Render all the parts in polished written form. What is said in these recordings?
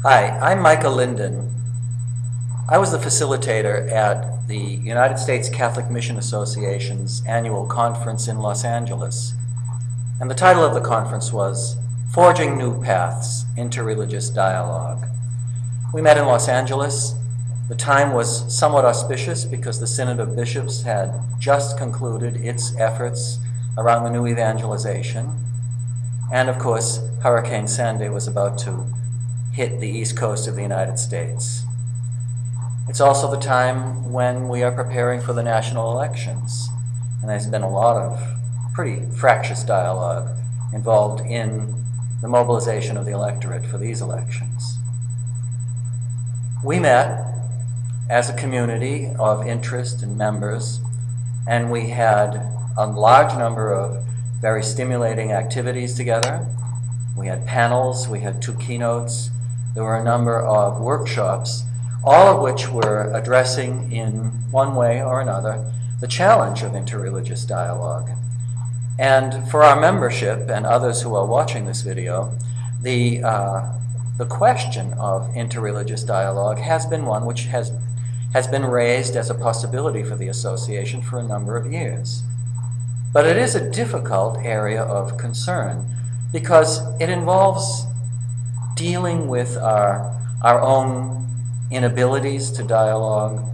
Hi, I'm Michael Linden. I was the facilitator at the United States Catholic Mission Association's annual conference in Los Angeles, and the title of the conference was Forging New Paths, Interreligious Dialogue. We met in Los Angeles. The time was somewhat auspicious because the Synod of Bishops had just concluded its efforts around the new evangelization, and of course, Hurricane Sandy was about to hit the east coast of the United States. It's also the time when we are preparing for the national elections, and there's been a lot of pretty fractious dialogue involved in the mobilization of the electorate for these elections. We met as a community of interest and members, and we had a large number of very stimulating activities together. We had panels, we had 2 keynotes, there were a number of workshops, all of which were addressing in one way or another the challenge of interreligious dialogue. And for our membership and others who are watching this video, the question of interreligious dialogue has been one which has been raised as a possibility for the association for a number of years. But it is a difficult area of concern because it involves dealing with our own inabilities to dialogue,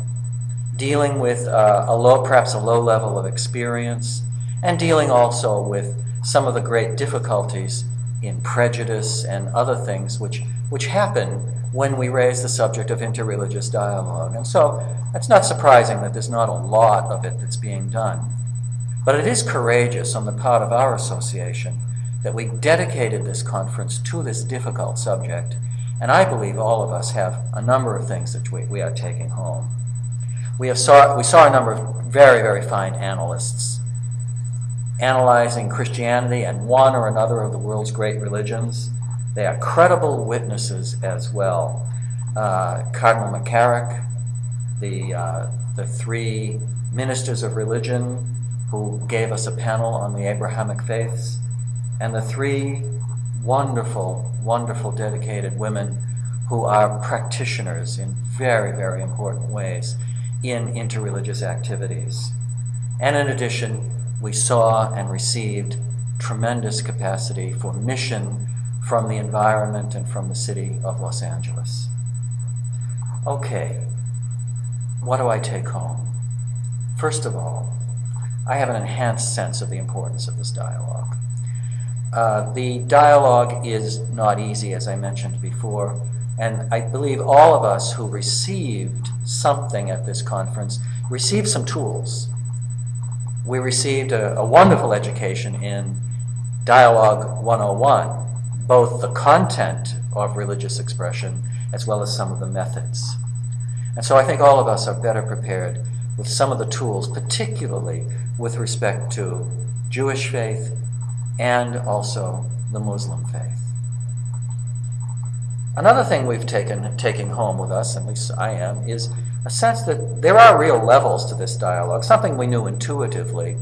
dealing with perhaps a low level of experience, and dealing also with some of the great difficulties in prejudice and other things which happen when we raise the subject of interreligious dialogue. And so it's not surprising that there's not a lot of it that's being done. But it is courageous on the part of our association that we dedicated this conference to this difficult subject, and I believe all of us have a number of things that we are taking home. We saw a number of very, very fine analysts analyzing Christianity and one or another of the world's great religions. They are credible witnesses as well. Cardinal McCarrick, the 3 ministers of religion who gave us a panel on the Abrahamic faiths, and the 3 wonderful, wonderful dedicated women who are practitioners in very, very important ways in interreligious activities. And in addition, we saw and received tremendous capacity for mission from the environment and from the city of Los Angeles. Okay, what do I take home? First of all, I have an enhanced sense of the importance of this dialogue. The dialogue is not easy, as I mentioned before, and I believe all of us who received something at this conference received some tools. We received a wonderful education in Dialogue 101, both the content of religious expression as well as some of the methods. And so I think all of us are better prepared with some of the tools, particularly with respect to Jewish faith and also the Muslim faith. Another thing we've taking home with us, at least I am, is a sense that there are real levels to this dialogue, something we knew intuitively.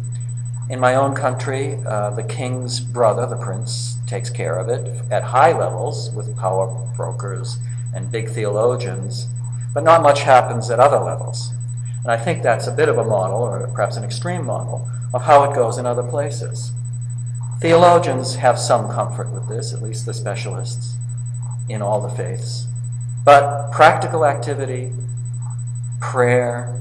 In my own country, the king's brother, the prince, takes care of it at high levels with power brokers and big theologians, but not much happens at other levels. And I think that's a bit of a model, or perhaps an extreme model, of how it goes in other places. Theologians have some comfort with this, at least the specialists in all the faiths. But practical activity, prayer,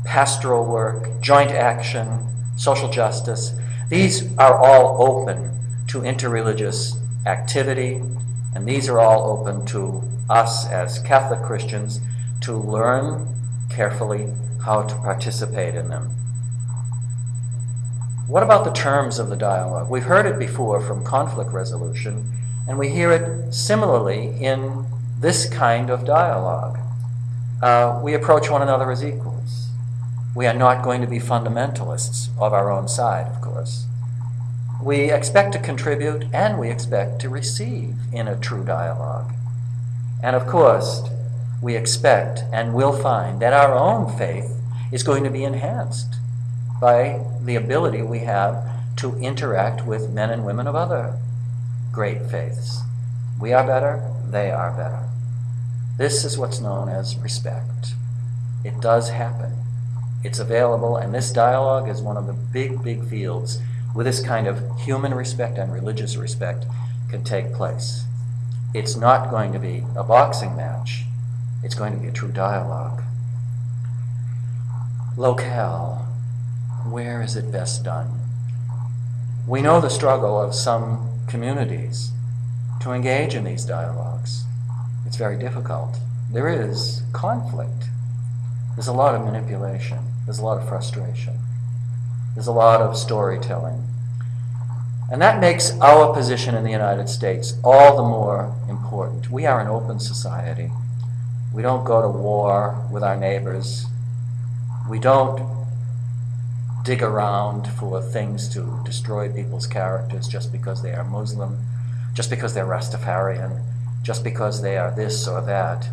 pastoral work, joint action, social justice, these are all open to interreligious activity, and these are all open to us as Catholic Christians to learn carefully how to participate in them. What about the terms of the dialogue? We've heard it before from conflict resolution, and we hear it similarly in this kind of dialogue. We approach one another as equals. We are not going to be fundamentalists of our own side, of course. We expect to contribute and we expect to receive in a true dialogue. And of course, we expect and will find that our own faith is going to be enhanced by the ability we have to interact with men and women of other great faiths. We are better, they are better. This is what's known as respect. It does happen. It's available, and this dialogue is one of the big fields where this kind of human respect and religious respect can take place. It's not going to be a boxing match. It's going to be a true dialogue. Locale. Where is it best done? We know the struggle of some communities to engage in these dialogues. It's very difficult. There is conflict. There's a lot of manipulation. There's a lot of frustration. There's a lot of storytelling. And that makes our position in the United States all the more important. We are an open society. We don't go to war with our neighbors. We don't dig around for things to destroy people's characters just because they are Muslim, just because they're Rastafarian, just because they are this or that.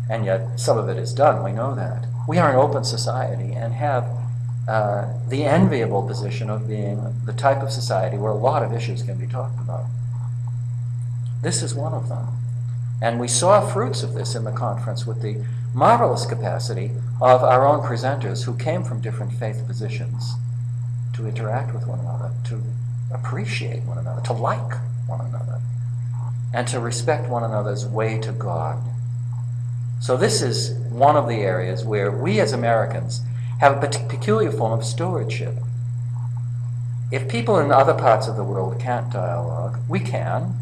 And yet some of it is done, we know that. We are an open society and have the enviable position of being the type of society where a lot of issues can be talked about. This is one of them. And we saw fruits of this in the conference with the marvelous capacity of our own presenters who came from different faith positions to interact with one another, to appreciate one another, to like one another, and to respect one another's way to God. So this is one of the areas where we as Americans have a peculiar form of stewardship. If people in other parts of the world can't dialogue, we can,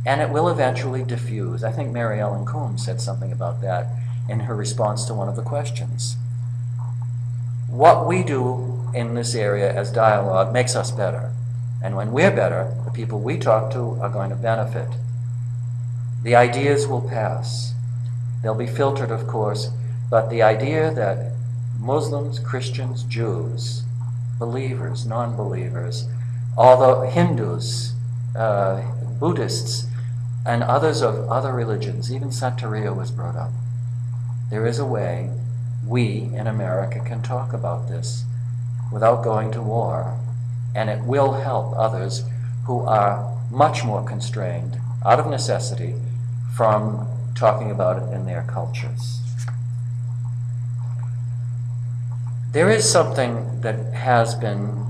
and it will eventually diffuse. I think Mary Ellen Coombs said something about that in her response to one of the questions. What we do in this area as dialogue makes us better. And when we're better, the people we talk to are going to benefit. The ideas will pass. They'll be filtered, of course, but the idea that Muslims, Christians, Jews, believers, non-believers, although Hindus, Buddhists, and others of other religions, even Santeria was brought up. There is a way we in America can talk about this without going to war, and it will help others who are much more constrained, out of necessity, from talking about it in their cultures. There is something that has been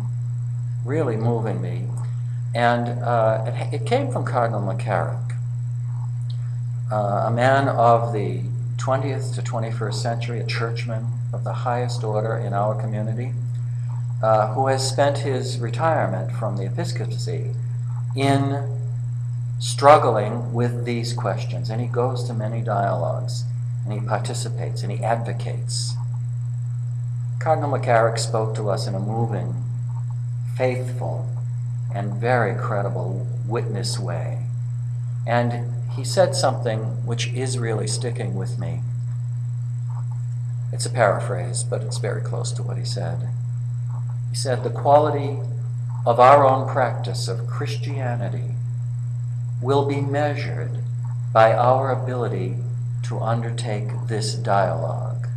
really moving me, and it came from Cardinal McCarrick, a man of the 20th to 21st century, a churchman of the highest order in our community, who has spent his retirement from the episcopacy in struggling with these questions. And he goes to many dialogues, and he participates, and he advocates. Cardinal McCarrick spoke to us in a moving, faithful, and very credible witness way. And he said something which is really sticking with me. It's a paraphrase, but it's very close to what he said. He said, "The quality of our own practice of Christianity will be measured by our ability to undertake this dialogue."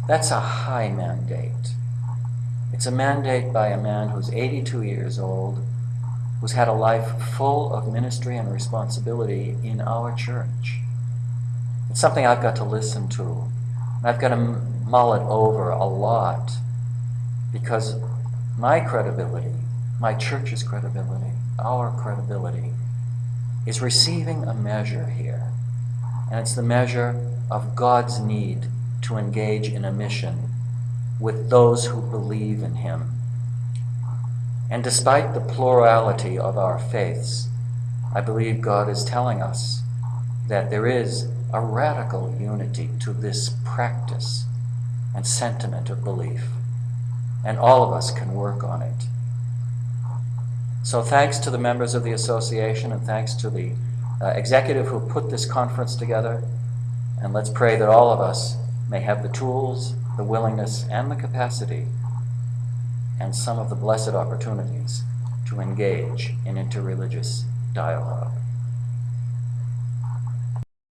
That's a high mandate. It's a mandate by a man who's 82 years old, who's had a life full of ministry and responsibility in our church. It's something I've got to listen to. And I've got to mull it over a lot, because my credibility, my church's credibility, our credibility, is receiving a measure here. And it's the measure of God's need to engage in a mission with those who believe in Him. And despite the plurality of our faiths, I believe God is telling us that there is a radical unity to this practice and sentiment of belief, and all of us can work on it. So thanks to the members of the association, and thanks to the executive who put this conference together, and let's pray that all of us may have the tools, the willingness, and the capacity, and some of the blessed opportunities to engage in interreligious dialogue.